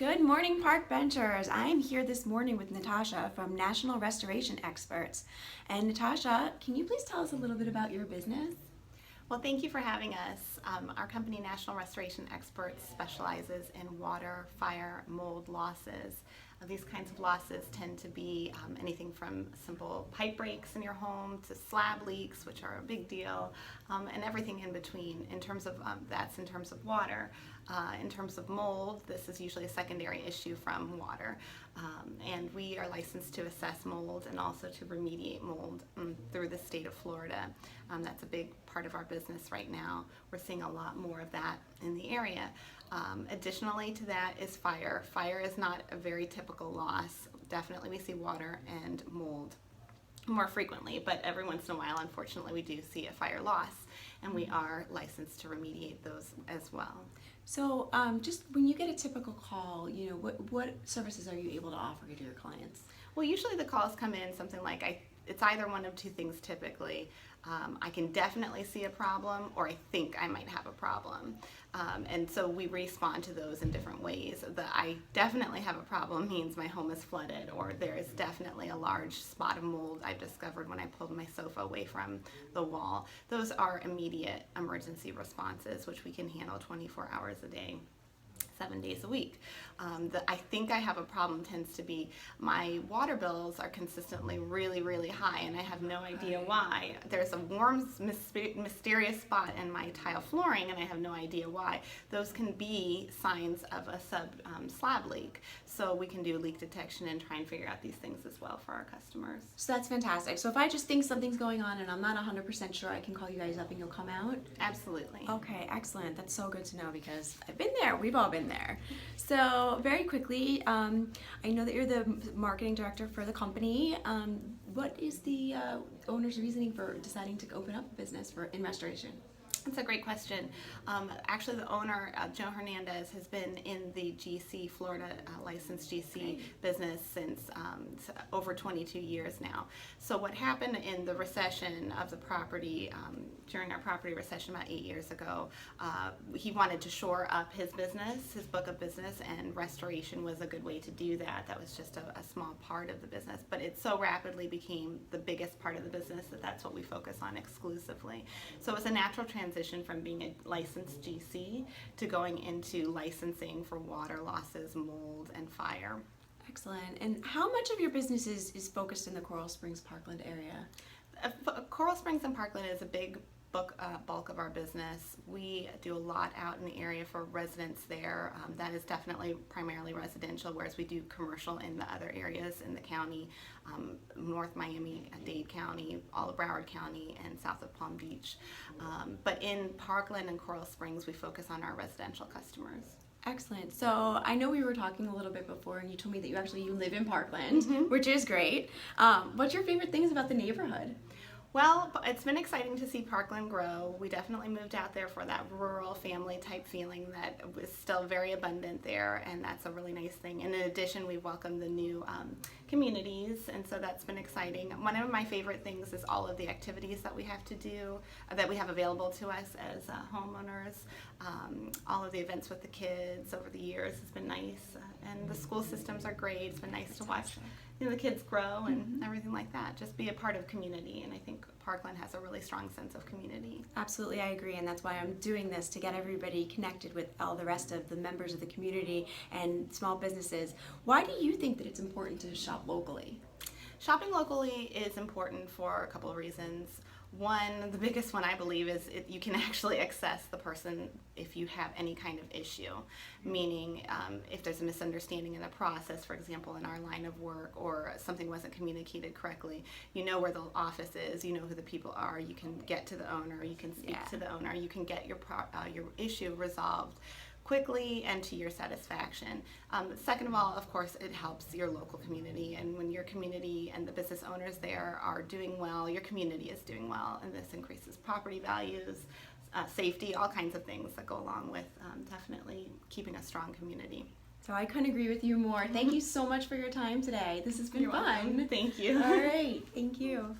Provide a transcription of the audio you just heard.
Good morning, Park Benchers. I'm here this morning with Natasha from National Restoration Experts. And Natasha, can you please tell us a little bit about your business? Well, thank you for having us. Our company, National Restoration Experts, specializes in water, fire, mold losses. These kinds of losses tend to be anything from simple pipe breaks in your home to slab leaks, which are a big deal, and everything in between. In terms of that's in terms of water. In terms of mold, this is usually a secondary issue from water. And we are licensed to assess mold and also to remediate mold through the state of Florida. That's a big part of our business right now. We're seeing a lot more of that in the area. Additionally to that is fire. Fire is not a very typical loss. Definitely we see water and mold more frequently, but every once in a while, unfortunately, we do see a fire loss, and we are licensed to remediate those as well. So just when you get a typical call, what services are you able to offer to your clients? Well, usually the calls come in something like, it's either one of two things typically. I can definitely see a problem, or I think I might have a problem. And so we respond to those in different ways. The I definitely have a problem means my home is flooded, or there is definitely a large spot of mold I've discovered when I pulled my sofa away from the wall. Those are immediate emergency responses, which we can handle 24 hours a day. 7 days a week. I think I have a problem tends to be my water bills are consistently really, really high, and I have no idea why. There's a warm, mysterious spot in my tile flooring, and I have no idea why. Those can be signs of a slab leak. So we can do leak detection and try and figure out these things as well for our customers. So that's fantastic. So if I just think something's going on and I'm not 100% sure, I can call you guys up and you'll come out? Absolutely. Okay, excellent. That's so good to know because I've been there. We've all been there. So very quickly, I know that you're the marketing director for the company. What is the owner's reasoning for deciding to open up a business in restoration? That's a great question. Actually, the owner, Joe Hernandez, has been in the GC, Florida licensed GC business since over 22 years now. So what happened in the recession of the property, during our property recession about 8 years ago, he wanted to shore up his business, his book of business, and restoration was a good way to do that. That was just a small part of the business, but it so rapidly became the biggest part of the business that that's what we focus on exclusively. So it was a natural transition from being a licensed GC to going into licensing for water losses, mold, and fire. Excellent. And how much of your business is focused in the Coral Springs, Parkland area? Coral Springs and Parkland is a big bulk of our business. We do a lot out in the area for residents there. That is definitely primarily residential, whereas we do commercial in the other areas in the county, North Miami, Dade County, all of Broward County, and south of Palm Beach. But in Parkland and Coral Springs, we focus on our residential customers. Excellent. So I know we were talking a little bit before, and you told me that you live in Parkland, which is great. What's your favorite things about the neighborhood? Well, it's been exciting to see Parkland grow. We definitely moved out there for that rural family type feeling that was still very abundant there, and that's a really nice thing. And in addition, we welcomed the new communities, and so that's been exciting. One of my favorite things is all of the activities that we have to do, that we have available to us as homeowners. All of the events with the kids over the years has been nice, and the school systems are great. It's been nice to watch the kids grow and everything like that. Just be a part of community, and I think Parkland has a really strong sense of community. Absolutely, I agree, and that's why I'm doing this, to get everybody connected with all the rest of the members of the community and small businesses. Why do you think that it's important to shop locally? Shopping locally is important for a couple of reasons. One, the biggest one I believe is you can actually access the person if you have any kind of issue, meaning if there's a misunderstanding in the process, for example, in our line of work, or something wasn't communicated correctly, you know where the office is, you know who the people are, you can get to the owner, you can speak to the owner, you can get your issue resolved quickly and to your satisfaction. Second of all, of course, it helps your local community, and when your community and the business owners there are doing well, your community is doing well, and this increases property values, safety, all kinds of things that go along with definitely keeping a strong community. So I couldn't agree with you more. Thank you so much for your time today. This has been fun. Welcome. Thank you. All right, thank you.